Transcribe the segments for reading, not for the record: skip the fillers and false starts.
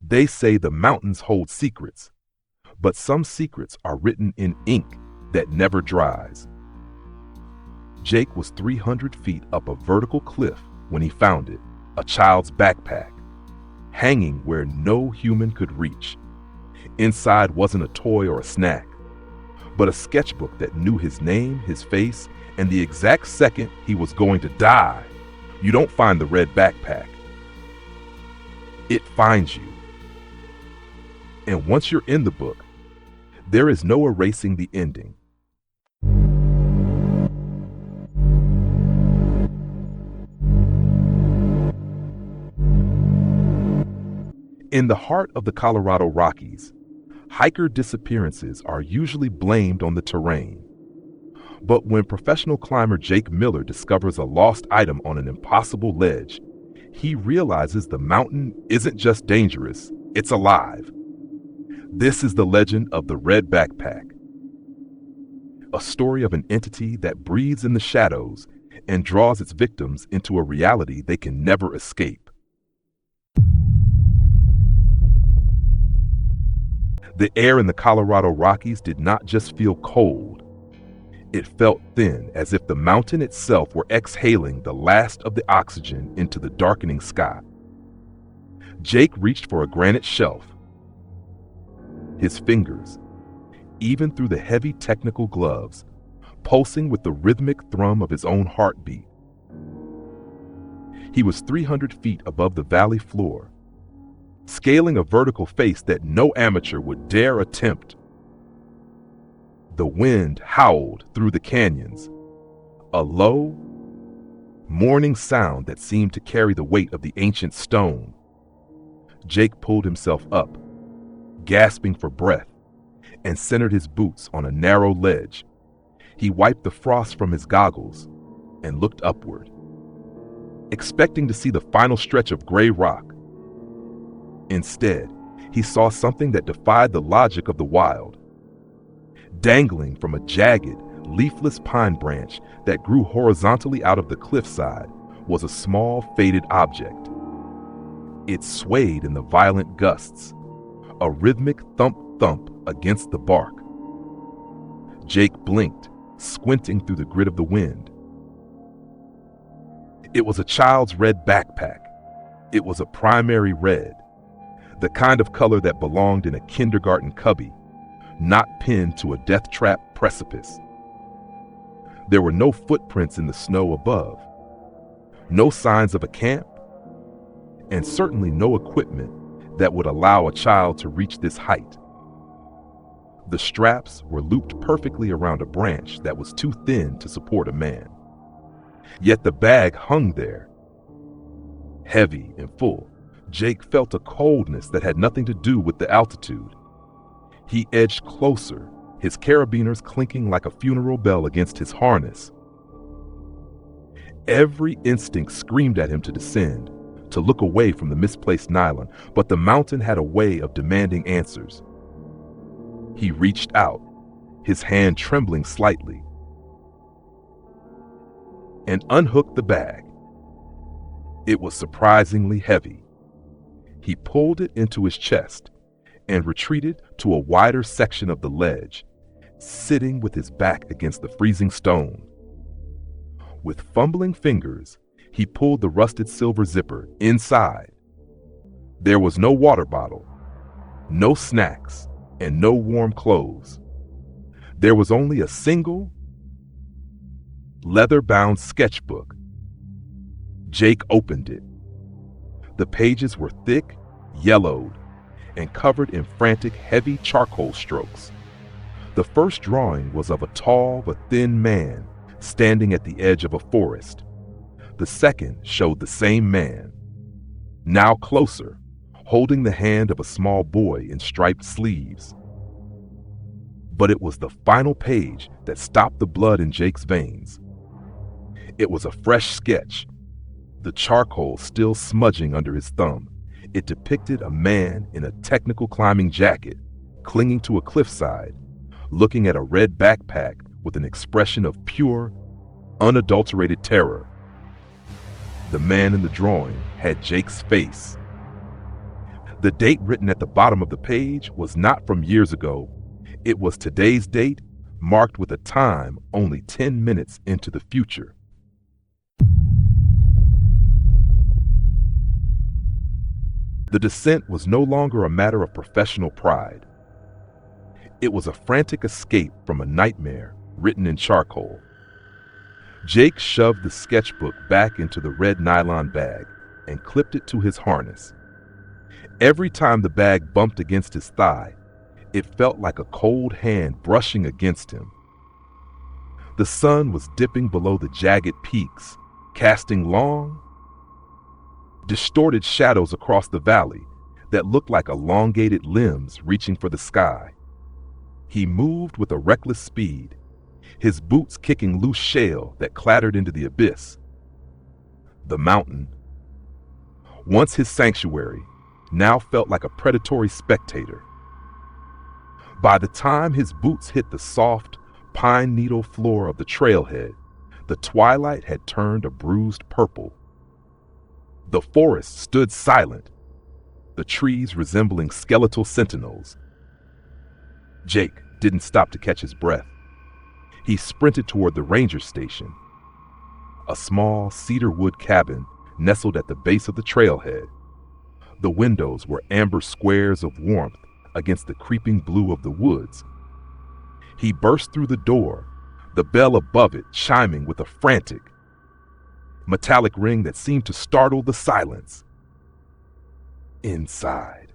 They say the mountains hold secrets, but some secrets are written in ink that never dries. Jake was 300 feet up a vertical cliff when he found it, a child's backpack, hanging where no human could reach. Inside wasn't a toy or a snack, but a sketchbook that knew his name, his face, and the exact second he was going to die. You don't find the red backpack. It finds you. And once you're in the book, there is no erasing the ending. In the heart of the Colorado Rockies, hiker disappearances are usually blamed on the terrain. But when professional climber Jake Miller discovers a lost item on an impossible ledge, he realizes the mountain isn't just dangerous, it's alive. This is the legend of the Red Backpack, a story of an entity that breathes in the shadows and draws its victims into a reality they can never escape. The air in the Colorado Rockies did not just feel cold. It felt thin, as if the mountain itself were exhaling the last of the oxygen into the darkening sky. Jake reached for a granite shelf. His fingers, even through the heavy technical gloves, pulsing with the rhythmic thrum of his own heartbeat. He was 300 feet above the valley floor, scaling a vertical face that no amateur would dare attempt. The wind howled through the canyons, a low, mourning sound that seemed to carry the weight of the ancient stone. Jake pulled himself up, gasping for breath, and centered his boots on a narrow ledge. He wiped the frost from his goggles and looked upward, expecting to see the final stretch of gray rock. Instead, he saw something that defied the logic of the wild. Dangling from a jagged, leafless pine branch that grew horizontally out of the cliffside was a small, faded object. It swayed in the violent gusts, a rhythmic thump-thump against the bark. Jake blinked, squinting through the grit of the wind. It was a child's red backpack. It was a primary red, the kind of color that belonged in a kindergarten cubby, not pinned to a death-trap precipice. There were no footprints in the snow above, no signs of a camp, and certainly no equipment that would allow a child to reach this height. The straps were looped perfectly around a branch that was too thin to support a man. Yet the bag hung there, heavy and full. Jake felt a coldness that had nothing to do with the altitude. He edged closer, his carabiners clinking like a funeral bell against his harness. Every instinct screamed at him to descend, to look away from the misplaced nylon, but the mountain had a way of demanding answers. He reached out, his hand trembling slightly, and unhooked the bag. It was surprisingly heavy. He pulled it into his chest and retreated to a wider section of the ledge, sitting with his back against the freezing stone. With fumbling fingers, he pulled the rusted silver zipper inside. There was no water bottle, no snacks, and no warm clothes. There was only a single, leather-bound sketchbook. Jake opened it. The pages were thick, yellowed, and covered in frantic, heavy charcoal strokes. The first drawing was of a tall but thin man standing at the edge of a forest. The second showed the same man, now closer, holding the hand of a small boy in striped sleeves. But it was the final page that stopped the blood in Jake's veins. It was a fresh sketch, the charcoal still smudging under his thumb. It depicted a man in a technical climbing jacket, clinging to a cliffside, looking at a red backpack with an expression of pure, unadulterated terror. The man in the drawing had Jake's face. The date written at the bottom of the page was not from years ago. It was today's date, marked with a time only 10 minutes into the future. The descent was no longer a matter of professional pride. It was a frantic escape from a nightmare written in charcoal. Jake shoved the sketchbook back into the red nylon bag and clipped it to his harness. Every time the bag bumped against his thigh, it felt like a cold hand brushing against him. The sun was dipping below the jagged peaks, casting long, distorted shadows across the valley that looked like elongated limbs reaching for the sky. He moved with a reckless speed, his boots kicking loose shale that clattered into the abyss. The mountain, once his sanctuary, now felt like a predatory spectator. By the time his boots hit the soft, pine needle floor of the trailhead, the twilight had turned a bruised purple. The forest stood silent, the trees resembling skeletal sentinels. Jake didn't stop to catch his breath. He sprinted toward the ranger station, a small cedar wood cabin nestled at the base of the trailhead. The windows were amber squares of warmth against the creeping blue of the woods. He burst through the door, the bell above it chiming with a frantic, metallic ring that seemed to startle the silence. Inside,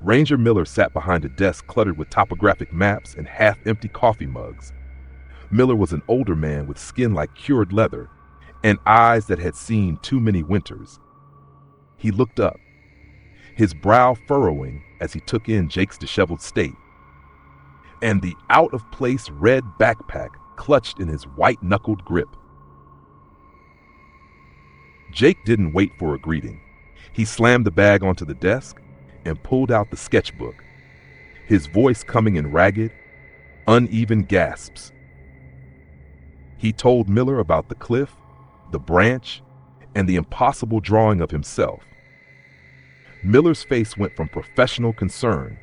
Ranger Miller sat behind a desk cluttered with topographic maps and half-empty coffee mugs. Miller was an older man with skin like cured leather and eyes that had seen too many winters. He looked up, his brow furrowing as he took in Jake's disheveled state, and the out-of-place red backpack clutched in his white-knuckled grip. Jake didn't wait for a greeting. He slammed the bag onto the desk and pulled out the sketchbook, his voice coming in ragged, uneven gasps. He told Miller about the cliff, the branch, and the impossible drawing of himself. Miller's face went from professional concern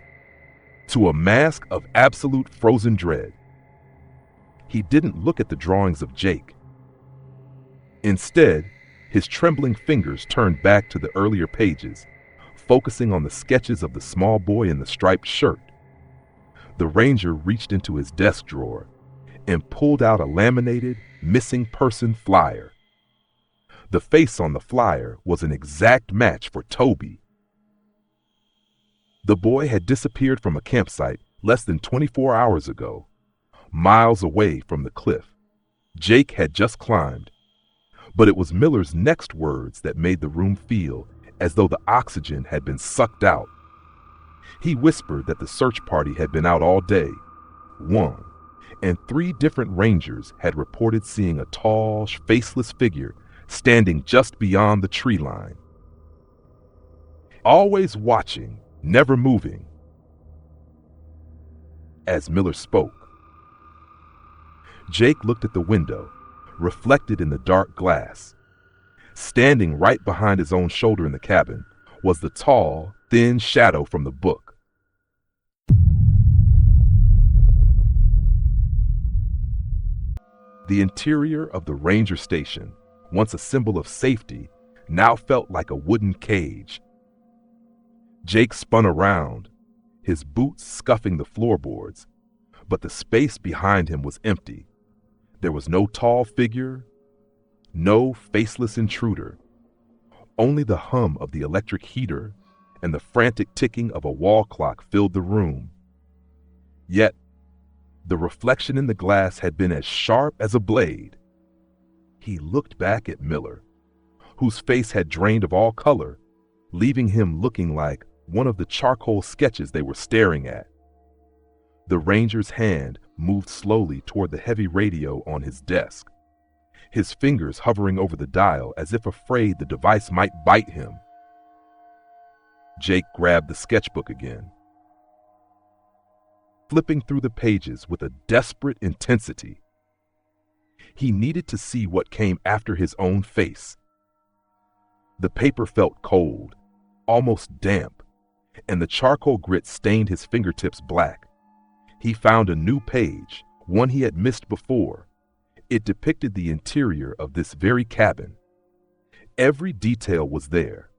to a mask of absolute frozen dread. He didn't look at the drawings of Jake. Instead, his trembling fingers turned back to the earlier pages, focusing on the sketches of the small boy in the striped shirt. The ranger reached into his desk drawer and pulled out a laminated, missing person flyer. The face on the flyer was an exact match for Toby. The boy had disappeared from a campsite less than 24 hours ago, miles away from the cliff Jake had just climbed. But it was Miller's next words that made the room feel as though the oxygen had been sucked out. He whispered that the search party had been out all day, and 3 different rangers had reported seeing a tall, faceless figure standing just beyond the tree line. Always watching, never moving. As Miller spoke, Jake looked at the window, reflected in the dark glass. Standing right behind his own shoulder in the cabin was the tall, thin shadow from the book. The interior of the ranger station, once a symbol of safety, now felt like a wooden cage. Jake spun around, his boots scuffing the floorboards, but the space behind him was empty. There was no tall figure, no faceless intruder. Only the hum of the electric heater and the frantic ticking of a wall clock filled the room. Yet, the reflection in the glass had been as sharp as a blade. He looked back at Miller, whose face had drained of all color, leaving him looking like one of the charcoal sketches they were staring at. The ranger's hand moved slowly toward the heavy radio on his desk, his fingers hovering over the dial as if afraid the device might bite him. Jake grabbed the sketchbook again, flipping through the pages with a desperate intensity. He needed to see what came after his own face. The paper felt cold, almost damp, and the charcoal grit stained his fingertips black. He found a new page, one he had missed before. It depicted the interior of this very cabin. Every detail was there.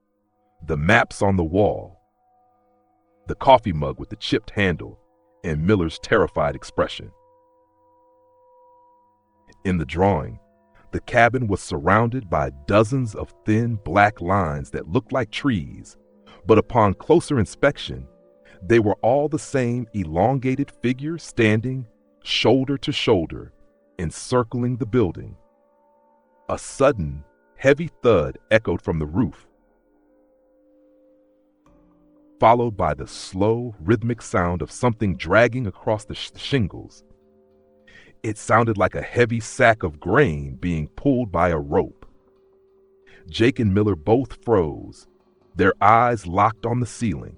The maps on the wall, the coffee mug with the chipped handle, and Miller's terrified expression. In the drawing, the cabin was surrounded by dozens of thin black lines that looked like trees, but upon closer inspection, they were all the same elongated figure standing shoulder to shoulder, encircling the building. A sudden, heavy thud echoed from the roof, followed by the slow, rhythmic sound of something dragging across the shingles. It sounded like a heavy sack of grain being pulled by a rope. Jake and Miller both froze, their eyes locked on the ceiling.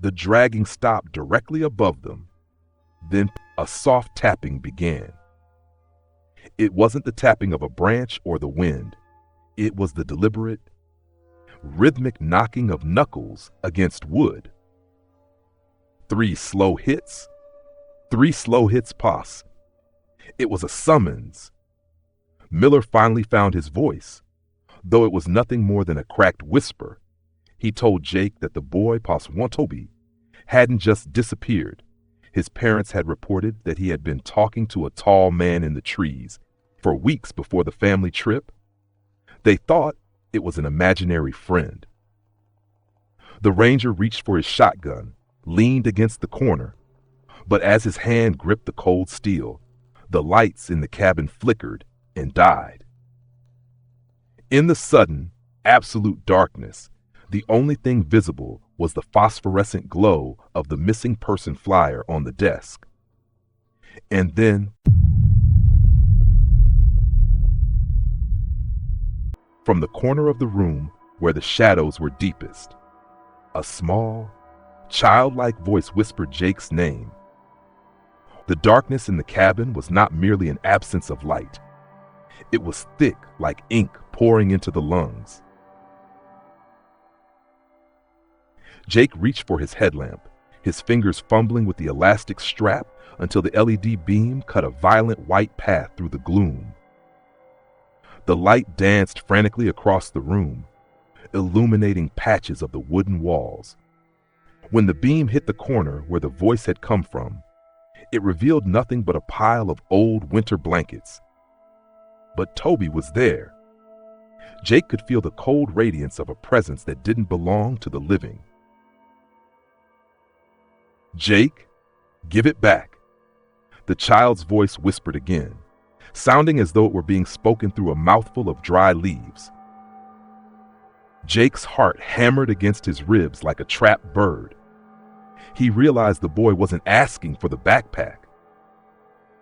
The dragging stopped directly above them. Then a soft tapping began. It wasn't the tapping of a branch or the wind. It was the deliberate, rhythmic knocking of knuckles against wood. 3 slow hits, 3 slow hits pause. It was a summons. Miller finally found his voice, though it was nothing more than a cracked whisper. He told Jake that the boy Toby hadn't just disappeared. His parents had reported that he had been talking to a tall man in the trees for weeks before the family trip. They thought it was an imaginary friend. The ranger reached for his shotgun, leaned against the corner, but as his hand gripped the cold steel, the lights in the cabin flickered and died. In the sudden, absolute darkness, the only thing visible was the phosphorescent glow of the missing person flyer on the desk. And then, from the corner of the room where the shadows were deepest, a small, childlike voice whispered Jake's name. The darkness in the cabin was not merely an absence of light. It was thick like ink pouring into the lungs. Jake reached for his headlamp, his fingers fumbling with the elastic strap until the LED beam cut a violent white path through the gloom. The light danced frantically across the room, illuminating patches of the wooden walls. When the beam hit the corner where the voice had come from, it revealed nothing but a pile of old winter blankets. But Toby was there. Jake could feel the cold radiance of a presence that didn't belong to the living. "Jake, give it back," the child's voice whispered again, sounding as though it were being spoken through a mouthful of dry leaves. Jake's heart hammered against his ribs like a trapped bird. He realized the boy wasn't asking for the backpack.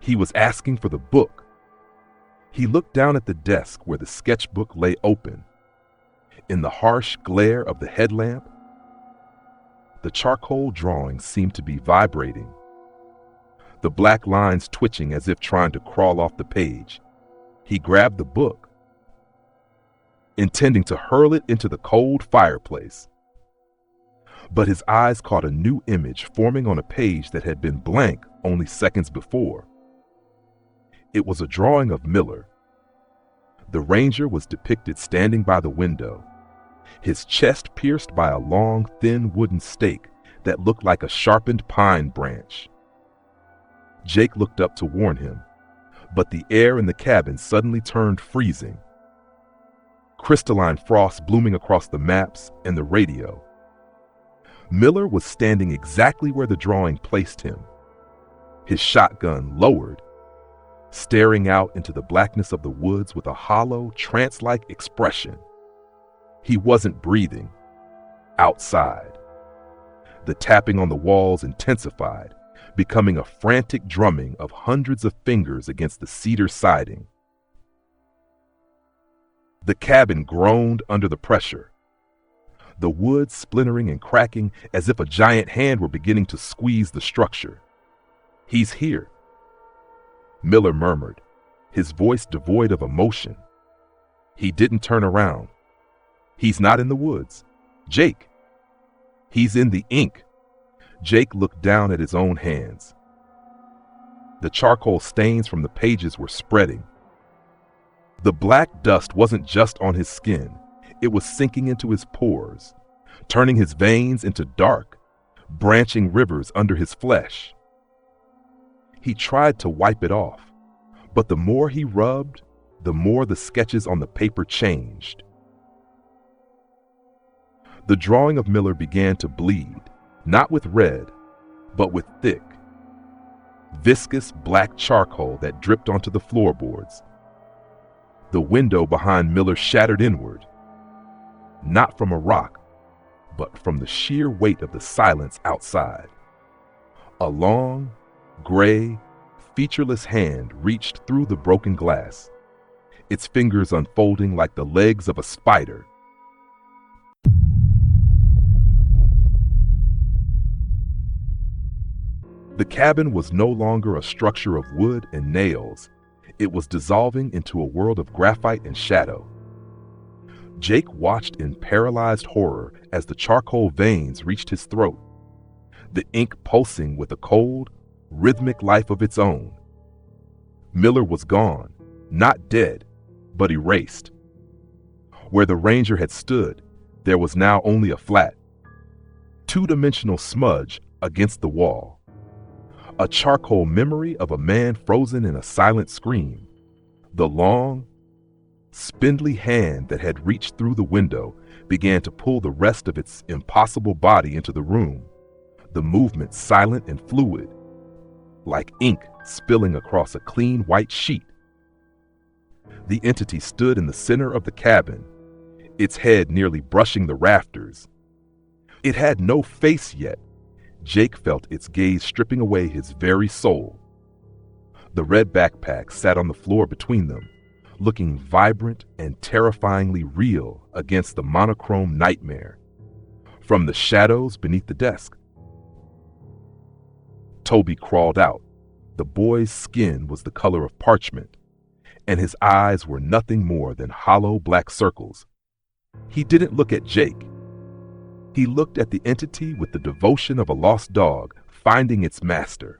He was asking for the book. He looked down at the desk where the sketchbook lay open. In the harsh glare of the headlamp, the charcoal drawing seemed to be vibrating, the black lines twitching as if trying to crawl off the page. He grabbed the book, intending to hurl it into the cold fireplace. But his eyes caught a new image forming on a page that had been blank only seconds before. It was a drawing of Miller. The ranger was depicted standing by the window, his chest pierced by a long, thin wooden stake that looked like a sharpened pine branch. Jake looked up to warn him, but the air in the cabin suddenly turned freezing. Crystalline frost blooming across the maps and the radio. Miller was standing exactly where the drawing placed him, his shotgun lowered, staring out into the blackness of the woods with a hollow, trance-like expression. He wasn't breathing. Outside, the tapping on the walls intensified, becoming a frantic drumming of hundreds of fingers against the cedar siding. The cabin groaned under the pressure, the wood splintering and cracking as if a giant hand were beginning to squeeze the structure. "He's here," Miller murmured, his voice devoid of emotion. He didn't turn around. "He's not in the woods. Jake, he's in the ink. Jake looked down at his own hands. The charcoal stains from the pages were spreading. The black dust wasn't just on his skin, it was sinking into his pores, turning his veins into dark, branching rivers under his flesh. He tried to wipe it off, but the more he rubbed, the more the sketches on the paper changed. The drawing of Miller began to bleed, not with red, but with thick, viscous black charcoal that dripped onto the floorboards. The window behind Miller shattered inward, not from a rock, but from the sheer weight of the silence outside. A long, gray, featureless hand reached through the broken glass, its fingers unfolding like the legs of a spider. The cabin was no longer a structure of wood and nails. It was dissolving into a world of graphite and shadow. Jake watched in paralyzed horror as the charcoal veins reached his throat, the ink pulsing with a cold, rhythmic life of its own. Miller was gone, not dead, but erased. Where the ranger had stood, there was now only a flat, two-dimensional smudge against the wall. A charcoal memory of a man frozen in a silent scream. The long, spindly hand that had reached through the window began to pull the rest of its impossible body into the room, the movement silent and fluid, like ink spilling across a clean white sheet. The entity stood in the center of the cabin, its head nearly brushing the rafters. It had no face yet. Jake felt its gaze stripping away his very soul. The red backpack sat on the floor between them, looking vibrant and terrifyingly real against the monochrome nightmare from the shadows beneath the desk. Toby crawled out. The boy's skin was the color of parchment, and his eyes were nothing more than hollow black circles. He didn't look at Jake. He looked at the entity with the devotion of a lost dog finding its master.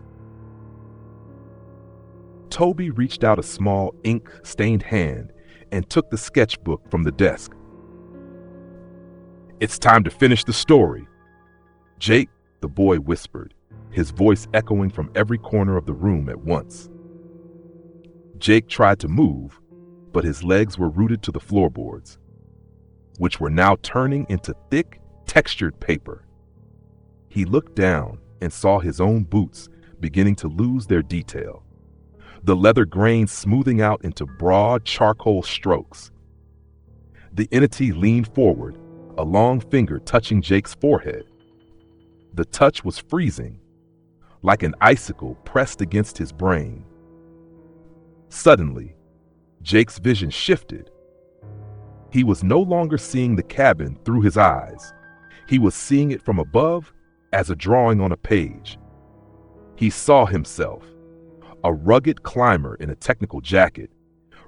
Toby reached out a small ink-stained hand and took the sketchbook from the desk. "It's time to finish the story." "Jake," the boy whispered, his voice echoing from every corner of the room at once. Jake tried to move, but his legs were rooted to the floorboards, which were now turning into thick, textured paper. He looked down and saw his own boots beginning to lose their detail, the leather grains smoothing out into broad charcoal strokes. The entity leaned forward, a long finger touching Jake's forehead. The touch was freezing, like an icicle pressed against his brain. Suddenly, Jake's vision shifted. He was no longer seeing the cabin through his eyes. He was seeing it from above as a drawing on a page. He saw himself, a rugged climber in a technical jacket,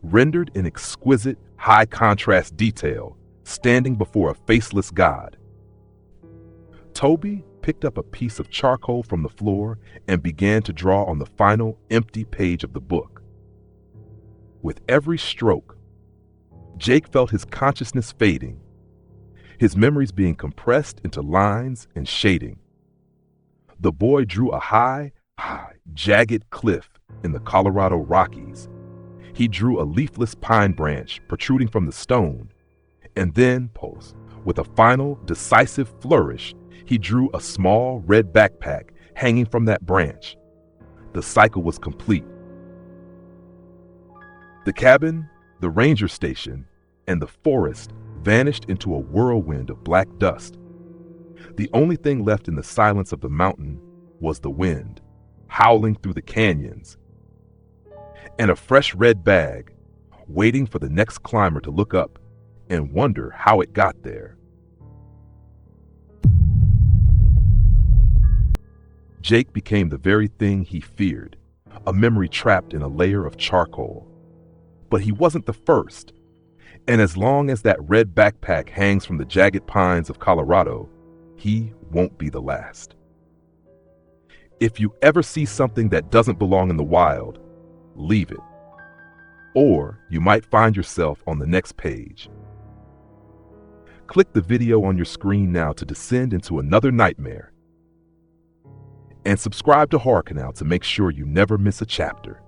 rendered in exquisite, high-contrast detail, standing before a faceless god. Toby picked up a piece of charcoal from the floor and began to draw on the final, empty page of the book. With every stroke, Jake felt his consciousness fading, his memories being compressed into lines and shading. The boy drew a high, jagged cliff in the Colorado Rockies. He drew a leafless pine branch protruding from the stone, and then, with a final, decisive flourish, he drew a small red backpack hanging from that branch. The cycle was complete. The cabin, the ranger station, and the forest vanished into a whirlwind of black dust. The only thing left in the silence of the mountain was the wind, howling through the canyons, and a fresh red bag, waiting for the next climber to look up and wonder how it got there. Jake became the very thing he feared, a memory trapped in a layer of charcoal. But he wasn't the first. And as long as that red backpack hangs from the jagged pines of Colorado, he won't be the last. If you ever see something that doesn't belong in the wild, leave it. Or you might find yourself on the next page. Click the video on your screen now to descend into another nightmare. And subscribe to Horror Canal to make sure you never miss a chapter.